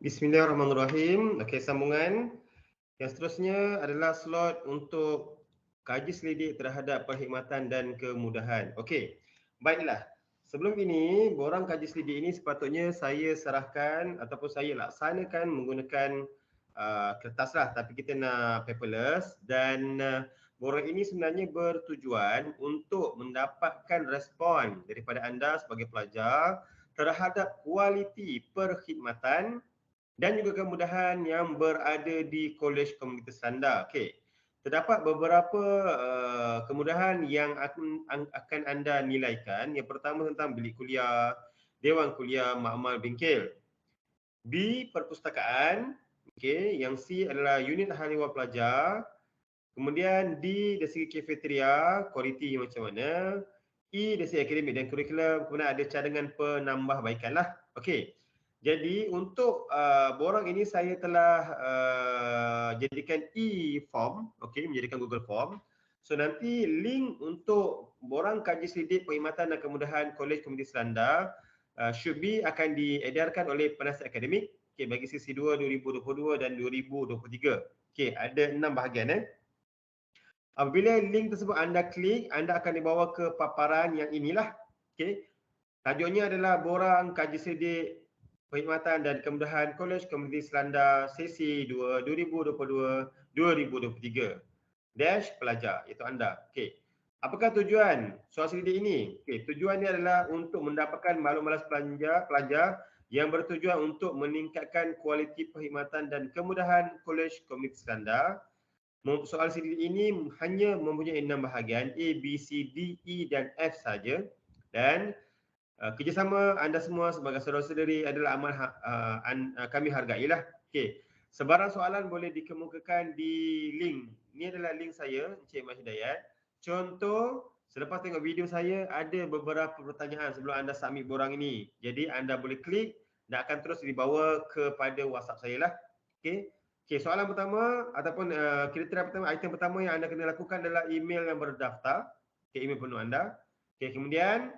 Bismillahirrahmanirrahim. Okey, sambungan. Yang seterusnya adalah slot untuk kaji selidik terhadap perkhidmatan dan kemudahan. Okey, baiklah. Sebelum ini, borang kaji selidik ini sepatutnya saya serahkan ataupun saya laksanakan menggunakan kertas lah. Tapi kita nak paperless dan borang ini sebenarnya bertujuan untuk mendapatkan respon daripada anda sebagai pelajar terhadap kualiti perkhidmatan dan juga kemudahan yang berada di Kolej Komunitas Sanda. Okey. Terdapat beberapa kemudahan yang akan anda nilaikan. Yang pertama tentang bilik kuliah, dewan kuliah, makmal bengkel. B, perpustakaan. Okey, yang C adalah unit hariwan pelajar. Kemudian D, dari segi kafeteria, kualiti macam mana. E, dari segi akademik dan kurikulum. Kemudian ada cadangan penambahbaikan lah. Okey. Jadi untuk borang ini saya telah jadikan e-form, okey, menjadikan Google Form. So nanti link untuk borang kaji selidik perkhidmatan dan kemudahan Kolej Komunitas Sanda should be akan diedarkan oleh penasihat akademik bagi sesi 2 2022 dan 2023. Okey, ada 6 bahagian. Apabila link tersebut anda klik, anda akan dibawa ke paparan yang inilah. Okey. Tajuknya adalah borang kaji selidik perkhidmatan dan kemudahan Kolej Komunitas Sanda sesi 2 2022-2023. Dash pelajar, iaitu anda. Okey. Apakah tujuan soal selidik ini? Okey, tujuannya adalah untuk mendapatkan maklum-malas pelajar yang bertujuan untuk meningkatkan kualiti perkhidmatan dan kemudahan Kolej Komunitas Sanda. Soal selidik ini hanya mempunyai 6 bahagian, A, B, C, D, E dan F saja. Dan kerjasama anda semua sebagai saudara-saudari adalah amal kami hargailah. Okey. Sebarang soalan boleh dikemukakan di link. Ini adalah link saya, Encik Mas Hidayat. Contoh, selepas tengok video saya, ada beberapa pertanyaan sebelum anda submit borang ini. Jadi anda boleh klik dan akan terus dibawa kepada WhatsApp saya lah. Okey. Okey, soalan pertama ataupun kriteria pertama, item pertama yang anda kena lakukan adalah email yang berdaftar. Okey, email penuh anda. Okey, kemudian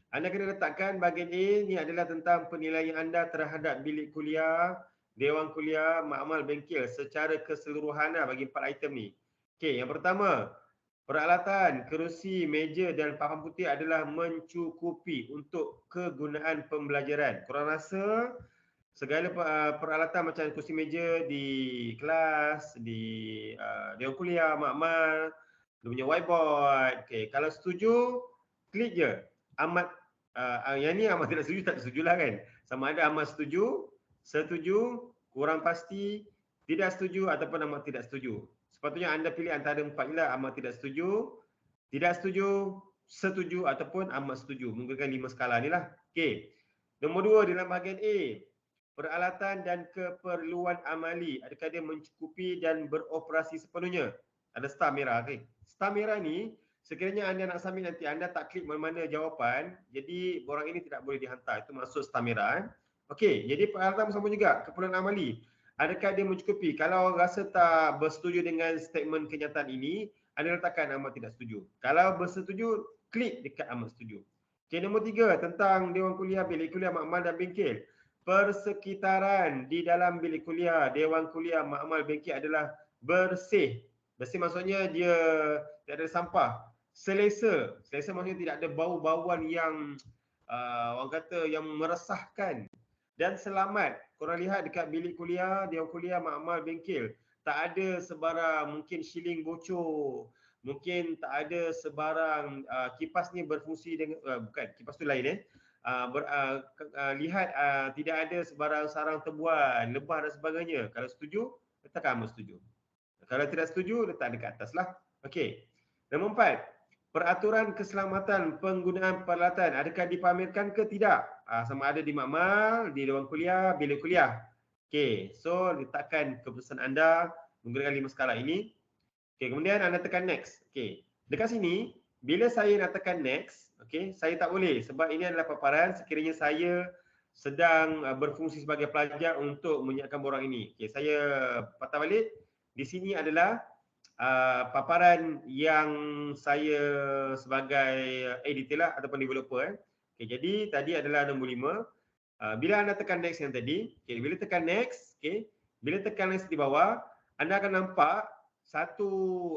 anda kena letakkan bahagian A ni adalah tentang penilaian anda terhadap bilik kuliah, dewan kuliah, makmal bengkel secara keseluruhan bagi 4 item ni. Okey, yang pertama, peralatan, kerusi, meja dan papan putih adalah mencukupi untuk kegunaan pembelajaran. Korang rasa segala peralatan macam kerusi meja di kelas, di dewan kuliah, makmal, dia punya whiteboard. Okey, kalau setuju, klik je. Amat yang ni amat tidak setuju, tak setujulah kan. Sama ada amat setuju, setuju, kurang pasti, tidak setuju ataupun amat tidak setuju. Sepatutnya anda pilih antara 4 inilah, amat tidak setuju, tidak setuju, setuju ataupun amat setuju. Menggunakan 5 skala ni lah. Okey. Nombor 2 dalam bahagian A. Peralatan dan keperluan amali adakah dia mencukupi dan beroperasi sepenuhnya? Ada star merah. Okay. Star merah ni sekiranya anda nak submit nanti anda tak klik mana-mana jawapan, jadi borang ini tidak boleh dihantar. Itu maksud star merah. Okey, jadi peralatan sama juga, keperluan amali. Adakah dia mencukupi? Kalau rasa tak bersetuju dengan statement kenyataan ini, anda letakkan amat tidak setuju. Kalau bersetuju, klik dekat amat setuju. Okey, nombor 3 tentang dewan kuliah, bilik kuliah, makmal dan bengkel. Persekitaran di dalam bilik kuliah, dewan kuliah, makmal, bengkel adalah bersih. Bersih maksudnya dia tidak ada sampah. Selesa. Selesa maksudnya tidak ada bau-bauan yang orang kata yang meresahkan. Dan selamat. Korang lihat dekat bilik kuliah, dewan kuliah, makmal, bengkel. Tak ada sebarang mungkin shilling bocor. Mungkin tak ada sebarang kipas ni berfungsi dengan, bukan, kipas tu lain lihat tidak ada sebarang sarang tebuan, lebah dan sebagainya. Kalau setuju, letakkan amat setuju. Kalau tidak setuju, letak dekat atas lah. Okey. Nombor 4, peraturan keselamatan penggunaan peralatan adakah dipamerkan ke tidak? Sama ada di makmal, di dewan kuliah, bilik kuliah. Okey, so letakkan keputusan anda menggunakan 5 skala ini. Okey, kemudian anda tekan next. Okey. Dekat sini, bila saya nak tekan next, okey, saya tak boleh sebab ini adalah paparan sekiranya saya sedang berfungsi sebagai pelajar untuk menyiapkan borang ini. Okey, saya patah balik. Di sini adalah paparan yang saya sebagai editor lah ataupun developer. Okay, jadi tadi adalah nombor 5. Bila anda tekan next yang tadi, bila tekan next, bila tekan next di bawah, anda akan nampak satu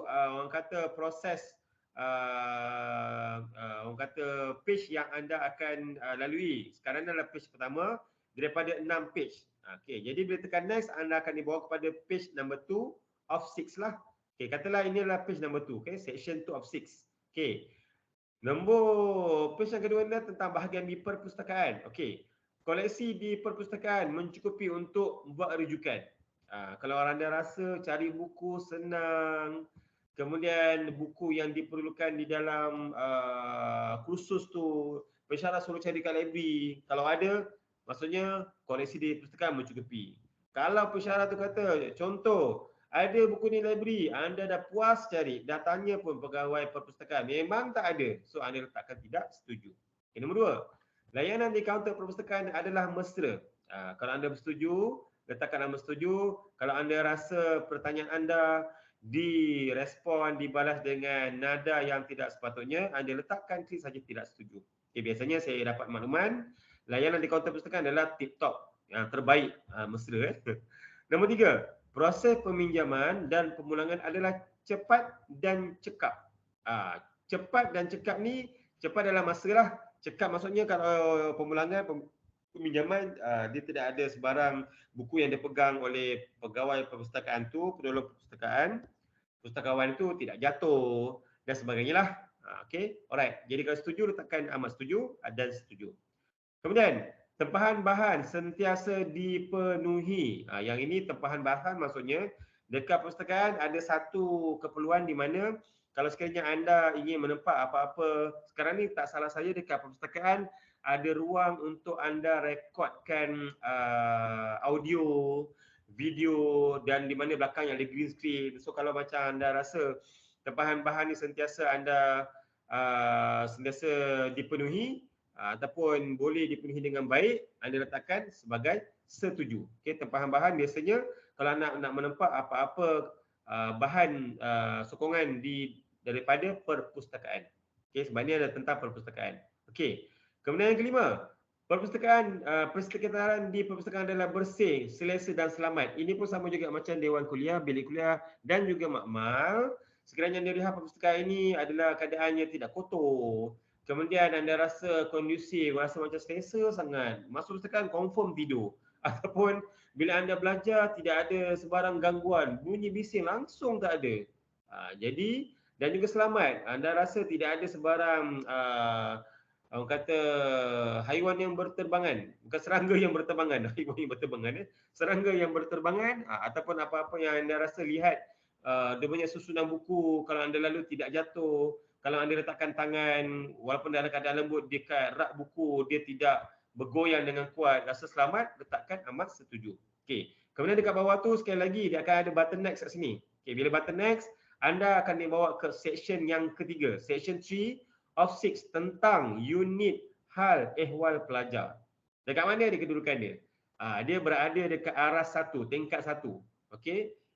orang kata proses orang kata page yang anda akan lalui. Sekarang adalah page pertama daripada 6 page. Jadi bila tekan next, anda akan dibawa kepada page number 2 of 6 lah. Katalah ini adalah page number 2, section 2 of 6. Nombor page yang kedua adalah tentang bahagian di perpustakaan. Koleksi di perpustakaan mencukupi untuk buat rujukan. Kalau anda rasa cari buku senang, kemudian buku yang diperlukan di dalam kursus tu, pesara suruh cari kat library. Kalau ada, maksudnya koleksi di perpustakaan mencukupi. Kalau pesara tu kata, contoh, ada buku ni library, anda dah puas cari, dah tanya pun pegawai perpustakaan, memang tak ada. So anda letakkan tidak setuju. Nombor dua, layanan di kaunter perpustakaan adalah mesra. Kalau anda bersetuju, letakkan nama setuju. Kalau anda rasa pertanyaan anda direspon, dibalas dengan nada yang tidak sepatutnya, anda letakkan klik saja tidak setuju. Biasanya saya dapat makluman, layanan di kaunter perpustakaan adalah tip-top, yang terbaik, mesra. Nombor tiga, proses peminjaman dan pemulangan adalah cepat dan cekap. Cepat dan cekap ni, cepat dalam masa lah. Cekap maksudnya kalau pemulangan, peminjaman, dia tidak ada sebarang buku yang dipegang oleh pegawai perpustakaan tu, penolong perpustakaan, pustakawan itu tidak jatuh dan sebagainya lah. Alright. Jadi kalau setuju, letakkan amat setuju dan setuju. Kemudian, tempahan bahan sentiasa dipenuhi. Yang ini tempahan bahan maksudnya dekat perpustakaan ada satu keperluan di mana kalau sekiranya anda ingin menempat apa-apa, sekarang ni tak salah saya dekat perpustakaan ada ruang untuk anda rekodkan audio, video dan di mana belakang yang ada green screen. So kalau macam anda rasa tempahan bahan ni sentiasa anda sentiasa dipenuhi, ataupun boleh dipenuhi dengan baik, anda letakkan sebagai setuju. Tempahan bahan biasanya kalau nak menempat apa-apa bahan sokongan daripada perpustakaan. Sebab ni ada tentang perpustakaan. Kemudian yang kelima, perpustakaan, persekitaran di perpustakaan adalah bersih, selesa dan selamat. Ini pun sama juga macam dewan kuliah, bilik kuliah dan juga makmal. Sekiranya anda lihat perpustakaan ini adalah keadaannya tidak kotor, kemudian anda rasa kondusif, rasa macam selesa sangat, masuk perpustakaan confirm tidur. Ataupun bila anda belajar tidak ada sebarang gangguan, bunyi bising langsung tak ada. Jadi dan juga selamat, anda rasa tidak ada sebarang orang kata haiwan yang berterbangan, bukan serangga yang berterbangan, haiwan yang berterbangan, serangga yang berterbangan, ataupun apa-apa yang anda rasa lihat dia punya susunan buku, kalau anda lalu tidak jatuh, kalau anda letakkan tangan walaupun dalam keadaan lembut dekat rak buku, dia tidak bergoyang dengan kuat, rasa selamat, letakkan amat setuju. Kemudian dekat bawah tu sekali lagi dia akan ada button next kat sini. Bila button next, anda akan dibawa ke section yang ketiga, section 3 of 6 tentang unit hal ehwal pelajar. Dekat mana dia kedudukan dia? Dia berada dekat arah 1, tingkat 1.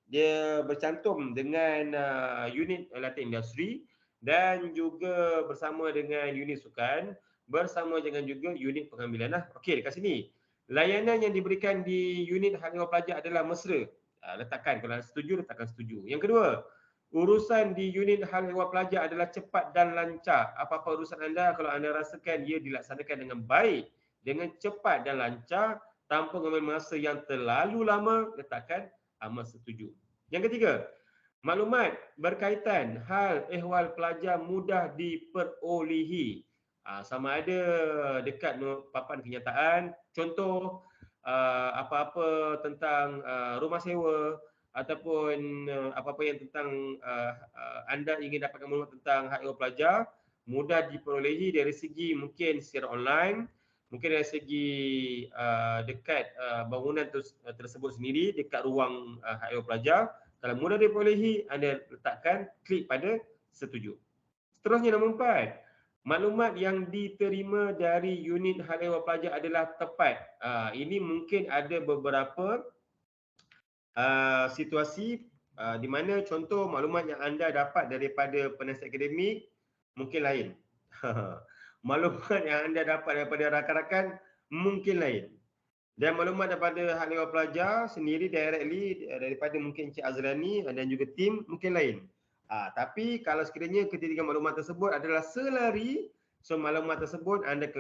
Dia bercantum dengan unit latihan industri dan juga bersama dengan unit sukan, bersama dengan juga unit pengambilan lah. Dekat sini. Layanan yang diberikan di unit hal ehwal pelajar adalah mesra. Letakkan, kalau setuju, letakkan setuju. Yang kedua, urusan di unit hal ehwal pelajar adalah cepat dan lancar. Apa-apa urusan anda, kalau anda rasakan ia dilaksanakan dengan baik, dengan cepat dan lancar, tanpa mengambil masa yang terlalu lama, letakkan amat setuju. Yang ketiga, maklumat berkaitan hal ehwal pelajar mudah diperolehi. Sama ada dekat papan kenyataan, contoh apa-apa tentang rumah sewa, ataupun apa-apa yang tentang anda ingin dapatkan maklumat tentang hak ehwal pelajar, mudah diperolehi dari segi mungkin secara online, mungkin dari segi dekat bangunan tersebut sendiri, dekat ruang hak ehwal pelajar. Kalau mudah diperolehi, anda letakkan klik pada setuju. Seterusnya nombor 4. Maklumat yang diterima dari unit hal ehwal pelajar adalah tepat. Ini mungkin ada beberapa situasi di mana contoh maklumat yang anda dapat daripada penasihat akademik mungkin lain. Maklumat yang anda dapat daripada rakan-rakan mungkin lain. Dan maklumat daripada hak ehwal pelajar sendiri directly daripada mungkin Encik Azrani dan juga tim mungkin lain. Tapi kalau sekiranya ketiga maklumat tersebut adalah selari, so maklumat tersebut anda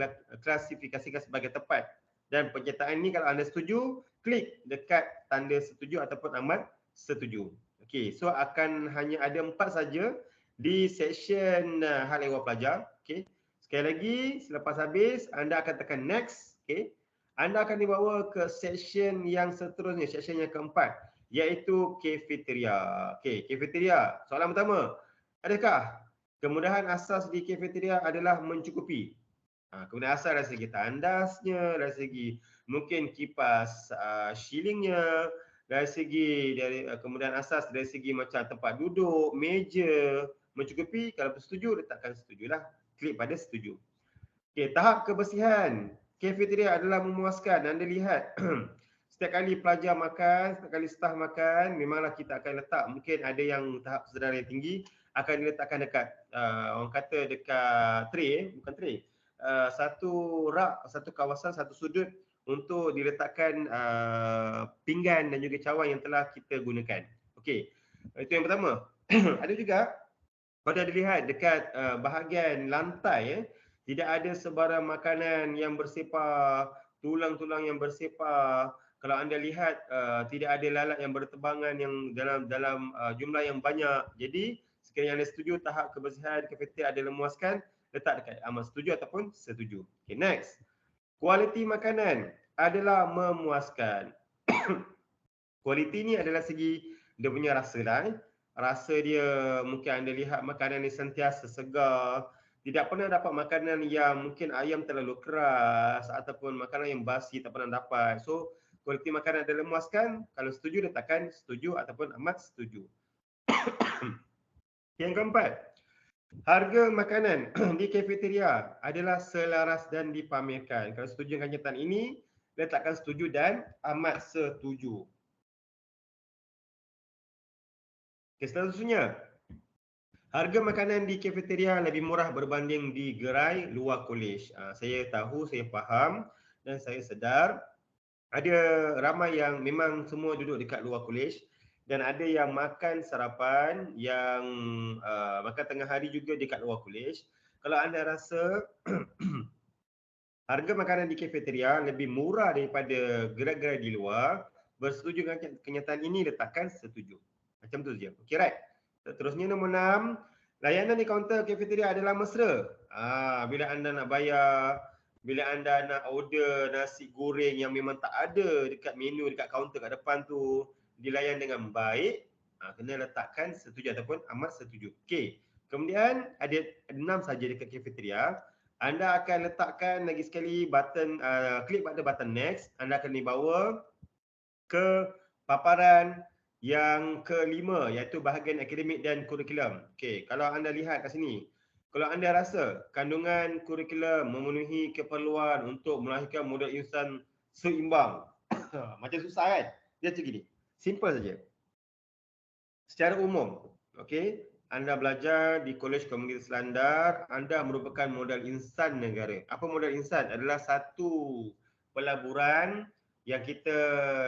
klasifikasikan sebagai tepat. Dan penyertaan ini kalau anda setuju, klik dekat tanda setuju ataupun amat setuju. Okey, so akan hanya ada 4 saja di seksyen hal ehwal pelajar. Okey. Sekali lagi, selepas habis anda akan tekan next. Okey. Anda akan dibawa ke seksyen yang seterusnya, seksyen yang keempat, iaitu kafeteria. Okey, kafeteria. Soalan pertama, adakah kemudahan asas di kafeteria adalah mencukupi? Kemudahan asas dari segi tandasnya, dari segi mungkin kipas shillingnya, dari segi kemudahan asas dari segi macam tempat duduk, meja, mencukupi. Kalau setuju, letakkan setujulah. Klik pada setuju. Okey, tahap kebersihan kafeteria adalah memuaskan. Anda lihat setiap kali pelajar makan, setiap kali staf makan, memanglah kita akan letak, mungkin ada yang tahap sedaran yang tinggi akan diletakkan dekat orang kata dekat tray, bukan tray. Satu rak, satu kawasan, satu sudut untuk diletakkan pinggan dan juga cawan yang telah kita gunakan. Okey. Itu yang pertama. Ada juga kalau anda lihat dekat bahagian lantai, tidak ada sebarang makanan yang bersepah, tulang-tulang yang bersepah. Kalau anda lihat tidak ada lalat yang berterbangan yang dalam jumlah yang banyak. Jadi sekiranya anda setuju tahap kebersihan kafeteria adalah memuaskan, letak dekat amat setuju ataupun setuju. Okay, next. Kualiti makanan adalah memuaskan. Kualiti ni adalah segi dia punya rasa lah. Rasa dia mungkin anda lihat makanan ni sentiasa segar. Tidak pernah dapat makanan yang mungkin ayam terlalu keras ataupun makanan yang basi tak pernah dapat. So, kualiti makanan adalah memuaskan. Kalau setuju, letakkan setuju ataupun amat setuju. Yang keempat, harga makanan di kafeteria adalah selaras dan dipamerkan. Kalau setuju dengan kenyataan ini, letakkan setuju dan amat setuju. Okay, seterusnya, harga makanan di kafeteria lebih murah berbanding di gerai luar kolej. Saya tahu, saya faham dan saya sedar ada ramai yang memang semua duduk dekat luar kolej dan ada yang makan sarapan, yang makan tengah hari juga dekat luar kolej. Kalau anda rasa harga makanan di kafeteria lebih murah daripada gerai-gerai di luar, bersetuju dengan kenyataan ini, letakkan setuju. Macam tu saja. Okey, right. Seterusnya nombor 6, layanan di kaunter kafeteria adalah mesra. Bila anda nak bayar, bila anda nak order nasi goreng yang memang tak ada dekat menu dekat kaunter kat depan tu, dilayan dengan baik, kena letakkan setuju ataupun amat setuju. Okey. Kemudian ada 6 saja dekat kafeteria. Anda akan letakkan lagi sekali button, klik pada button next. Anda akan dibawa ke paparan yang kelima, iaitu bahagian akademik dan kurikulum. Okey, kalau anda lihat kat sini, kalau anda rasa kandungan kurikulum memenuhi keperluan untuk melahirkan model insan seimbang, macam susah kan? Dia macam gini, simple saja. Secara umum, okey, anda belajar di Kolej Komunikasi Selandar, anda merupakan modal insan negara. Apa modal insan? Adalah satu pelaburan yang kita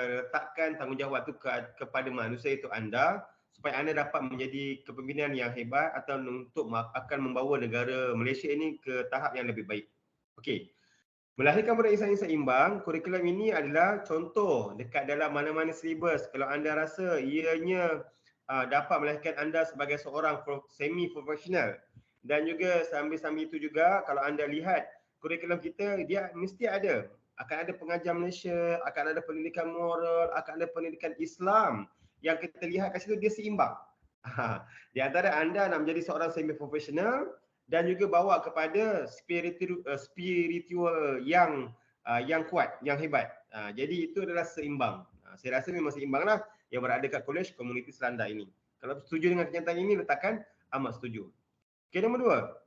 letakkan tanggungjawab itu kepada manusia, itu anda, supaya anda dapat menjadi kepimpinan yang hebat atau untuk akan membawa negara Malaysia ini ke tahap yang lebih baik. Okey. Melahirkan modal insan yang seimbang, kurikulum ini adalah contoh dekat dalam mana-mana silibus. Kalau anda rasa ianya dapat melahirkan anda sebagai seorang semi-profesional, dan juga sambil-sambil itu juga kalau anda lihat kurikulum kita, dia mesti ada. Akan ada pengajar Malaysia, akan ada pendidikan moral, akan ada pendidikan Islam. Yang kita lihat kat situ dia seimbang. Di antara anda nak menjadi seorang semi-profesional dan juga bawa kepada spiritual yang kuat, yang hebat. Jadi itu adalah seimbang. Saya rasa memang seimbanglah yang berada kat Kolej Komunikasi Selandar ini. Kalau setuju dengan kenyataan ini, letakkan amat setuju. Okey, nombor 2.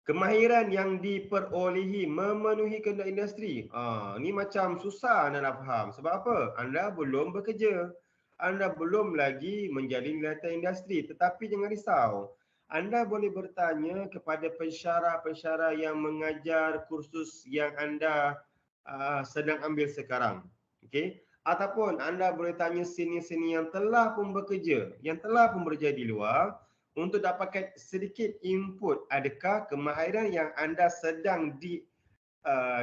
Kemahiran yang diperolehi memenuhi kehendak industri. Ni macam susah anda nak faham. Sebab apa? Anda belum bekerja. Anda belum lagi menjalin latihan industri. Tetapi jangan risau. Anda boleh bertanya kepada pensyarah-pensyarah yang mengajar kursus yang anda sedang ambil sekarang. Okey. Ataupun anda boleh tanya senior-senior yang telah pun bekerja, yang telah pun bekerja di luar untuk dapatkan sedikit input, adakah kemahiran yang anda sedang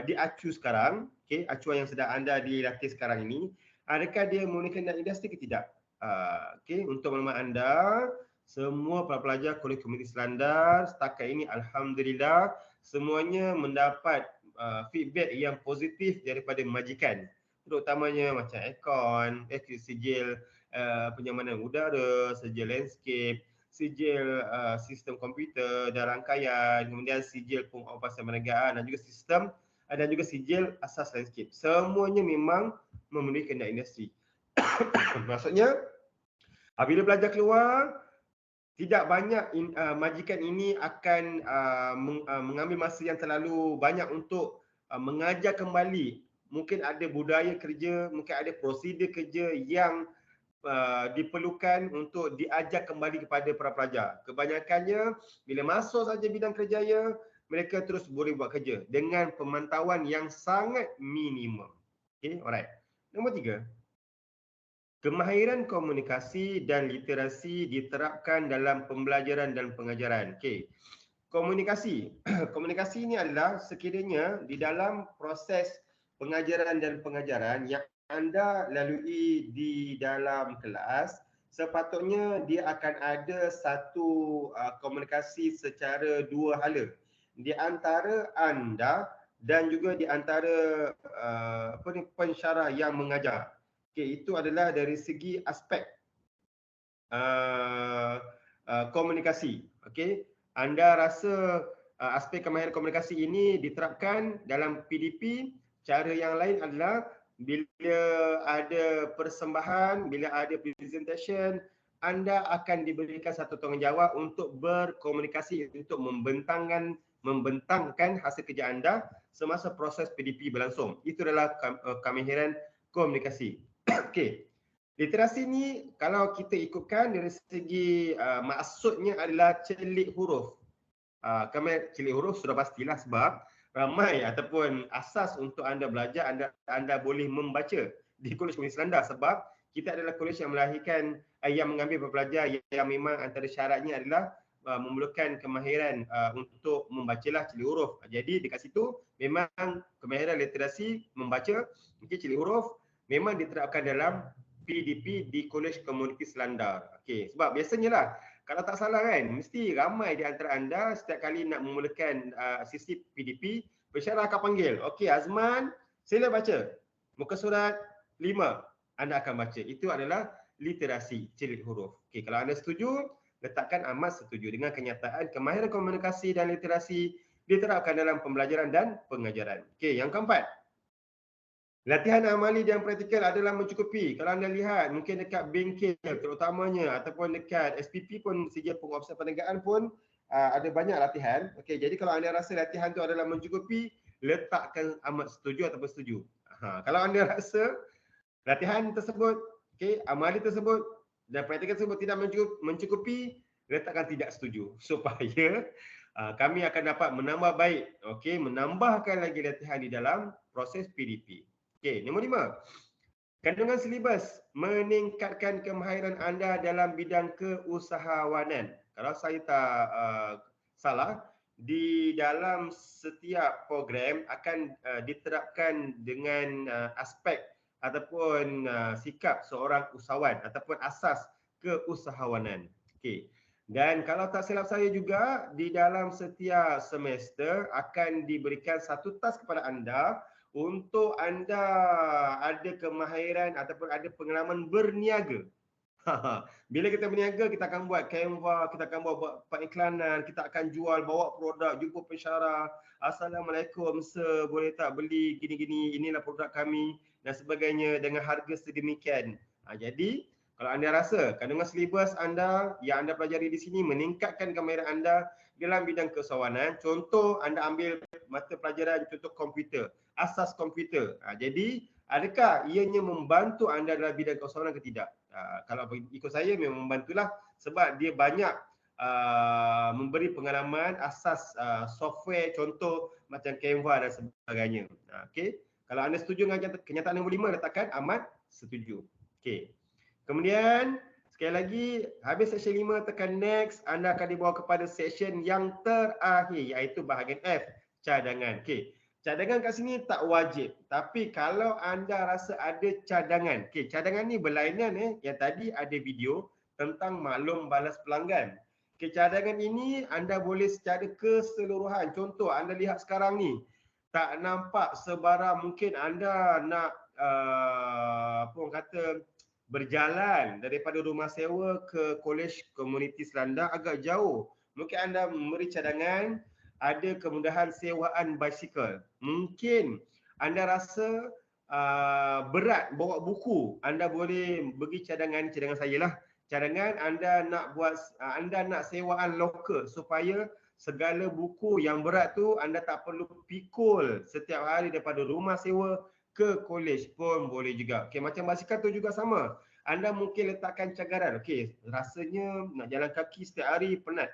diacu sekarang, acuan yang sedang anda dilatih sekarang ini, adakah dia menggunakan dalam industri ke tidak? Untuk maklumat anda, semua pelajar Kolej Komuniti Selandar setakat ini alhamdulillah semuanya mendapat feedback yang positif daripada majikan, terutamanya macam aircon, sijil penyamanan udara, sijil landscape, sijil sistem komputer dan rangkaian, kemudian sijil pengoperasian perniagaan dan juga sistem dan juga sijil asas landscape. Semuanya memang memenuhi kehendak industri. Maksudnya apabila pelajar keluar, tidak banyak majikan ini akan mengambil masa yang terlalu banyak untuk mengajar kembali. Mungkin ada budaya kerja, mungkin ada prosedur kerja yang diperlukan untuk diajar kembali kepada para pelajar. Kebanyakannya bila masuk saja bidang kerjaya, mereka terus boleh buat kerja dengan pemantauan yang sangat minimum. Okey, alright. Nombor 3, kemahiran komunikasi dan literasi diterapkan dalam pembelajaran dan pengajaran. Okey. Komunikasi. Komunikasi ini adalah sekiranya di dalam proses pengajaran dan pengajaran yang anda lalui di dalam kelas, sepatutnya dia akan ada satu komunikasi secara dua hala di antara anda dan juga di antara pensyarah yang mengajar. Okey, itu adalah dari segi aspek komunikasi. Okey, anda rasa aspek kemahiran komunikasi ini diterapkan dalam PDP. Cara yang lain adalah bila ada persembahan, bila ada presentation, anda akan diberikan satu tanggungjawab untuk berkomunikasi untuk membentangkan hasil kerja anda semasa proses PDP berlangsung. Itu adalah kemahiran komunikasi. Okey. Literasi ni kalau kita ikutkan dari segi maksudnya adalah celik huruf. Kami celik huruf sudah pastilah sebab ramai ataupun asas untuk anda belajar, anda boleh membaca di Kolej Komuniti Selandar sebab kita adalah kolej yang melahirkan yang mengambil pelajar yang memang antara syaratnya adalah memerlukan kemahiran untuk membacalah celik huruf. Jadi dekat situ memang kemahiran literasi membaca celik huruf memang diterapkan dalam PDP di Kolej Komuniti Selandar. Okey, sebab biasanya lah kalau tak salah kan, mesti ramai di antara anda setiap kali nak memulakan sesi PDP, pensyarah akan panggil. Okey Azman, sila baca. Muka surat 5, anda akan baca. Itu adalah literasi celik huruf. Okey, kalau anda setuju, letakkan amat setuju dengan kenyataan kemahiran komunikasi dan literasi diterapkan dalam pembelajaran dan pengajaran. Okey, yang keempat, latihan amali dan praktikal adalah mencukupi. Kalau anda lihat mungkin dekat bengkel terutamanya ataupun dekat SPP pun, sijil pengurusan perniagaan pun ada banyak latihan. Okey, jadi kalau anda rasa latihan tu adalah mencukupi, letakkan amat setuju ataupun setuju. Kalau anda rasa latihan tersebut, okey, amali tersebut dan praktikal tersebut tidak mencukupi, letakkan tidak setuju supaya kami akan dapat menambah baik, okey, menambahkan lagi latihan di dalam proses PDP. Okey, nombor 5. Kandungan silibus meningkatkan kemahiran anda dalam bidang keusahawanan. Kalau saya tak salah, di dalam setiap program akan diterapkan dengan aspek ataupun sikap seorang usahawan ataupun asas keusahawanan. Okey. Dan kalau tak silap saya juga, di dalam setiap semester akan diberikan satu task kepada anda untuk anda ada kemahiran ataupun ada pengalaman berniaga. Bila kita berniaga, kita akan buat Canva, kita akan buat periklanan, kita akan jual, bawa produk, jumpa pensyarah. Assalamualaikum, sir, boleh tak beli gini-gini, inilah produk kami dan sebagainya dengan harga sedemikian. Jadi, kalau anda rasa kandungan silibus anda yang anda pelajari di sini meningkatkan kemahiran anda dalam bidang keusahawanan, contoh anda ambil mata pelajaran contoh komputer, asas komputer. Jadi, adakah ianya membantu anda dalam bidang keusahawanan ke tidak? Kalau ikut saya memang membantulah sebab dia banyak memberi pengalaman asas software contoh macam Canva dan sebagainya. Okey. Kalau anda setuju dengan kenyataan nombor 5, letakkan amat setuju. Okey. Kemudian sekali lagi, habis section 5 tekan next, anda akan dibawa kepada section yang terakhir iaitu bahagian F, cadangan. Okey. Cadangan kat sini tak wajib, tapi kalau anda rasa ada cadangan. Okey, cadangan ni berlainan yang tadi ada video tentang maklum balas pelanggan. Okey, cadangan ini anda boleh secara keseluruhan. Contoh anda lihat sekarang ni, tak nampak sebarang, mungkin anda nak apa orang kata berjalan daripada rumah sewa ke Kolej Komuniti Selanda agak jauh. Mungkin anda memberi cadangan ada kemudahan sewaan basikal. Mungkin anda rasa berat bawa buku, anda boleh bagi cadangan saya lah. Cadangan anda nak buat, anda nak sewaan loker supaya segala buku yang berat tu anda tak perlu pikul setiap hari daripada rumah sewa ke kolej pun boleh juga. Okey, macam basikal tu juga sama. Anda mungkin letakkan cagaran. Okey, rasanya nak jalan kaki setiap hari penat.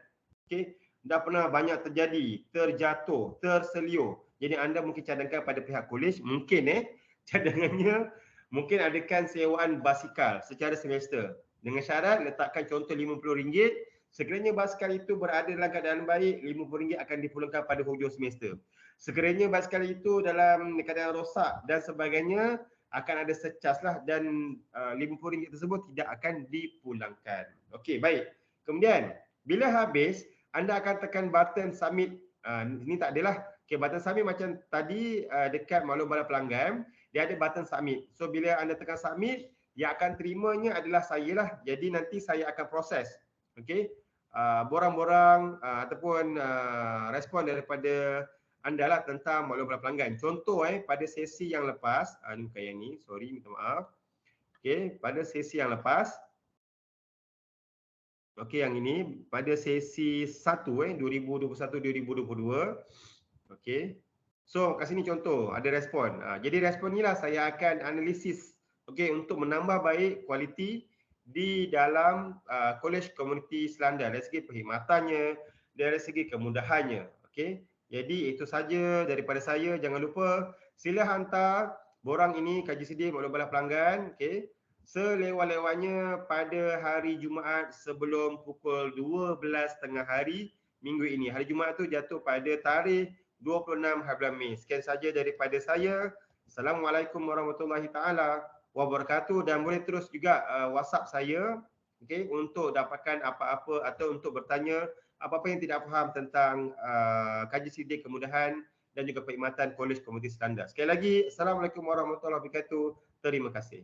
Okey, dah pernah banyak terjadi, terjatuh, terseliur. Jadi anda mungkin cadangkan pada pihak kolej, mungkin cadangannya mungkin adakan sewaan basikal secara semester. Dengan syarat letakkan contoh RM50. Sekiranya basikal itu berada dalam keadaan baik, RM50 akan dipulangkan pada hujung semester. Sekiranya basikal itu dalam keadaan rosak dan sebagainya, akan ada secas lah dan RM50 tersebut tidak akan dipulangkan. Okey, baik. Kemudian, bila habis, anda akan tekan button submit. Ini tak adalah. Okey, button submit macam tadi dekat maklum bala pelanggan, dia ada button submit. So, bila anda tekan submit, yang akan terimanya adalah saya lah. Jadi nanti saya akan proses. Okey. Borang-borang ataupun respon daripada anda lah tentang maklum bala pelanggan. Contoh pada sesi yang lepas, ni bukan yang ni, sorry, minta maaf. Okey, pada sesi yang lepas, okey, yang ini pada sesi 1 2021-2022. Okey. So kat sini contoh ada respon. Jadi respon ni lah saya akan analisis, okey, untuk menambah baik kualiti di dalam Kolej Komuniti Selanda dari segi perkhidmatannya, dari segi kemudahannya. Okey. Jadi itu saja daripada saya. Jangan lupa sila hantar borang ini kaji sedia maklum bala pelanggan, okey, selewat-lewatnya pada hari Jumaat sebelum pukul 12.30 hari minggu ini. Hari Jumaat tu jatuh pada tarikh 26 bulan Mei. Sekian saja daripada saya. Assalamualaikum warahmatullahi taala wabarakatuh, dan boleh terus juga WhatsApp saya, okey, untuk dapatkan apa-apa atau untuk bertanya apa-apa yang tidak faham tentang kaji sedia kemudahan dan juga perkhidmatan Kolej Komuniti Selanda. Sekali lagi, Assalamualaikum warahmatullahi wabarakatuh. Terima kasih.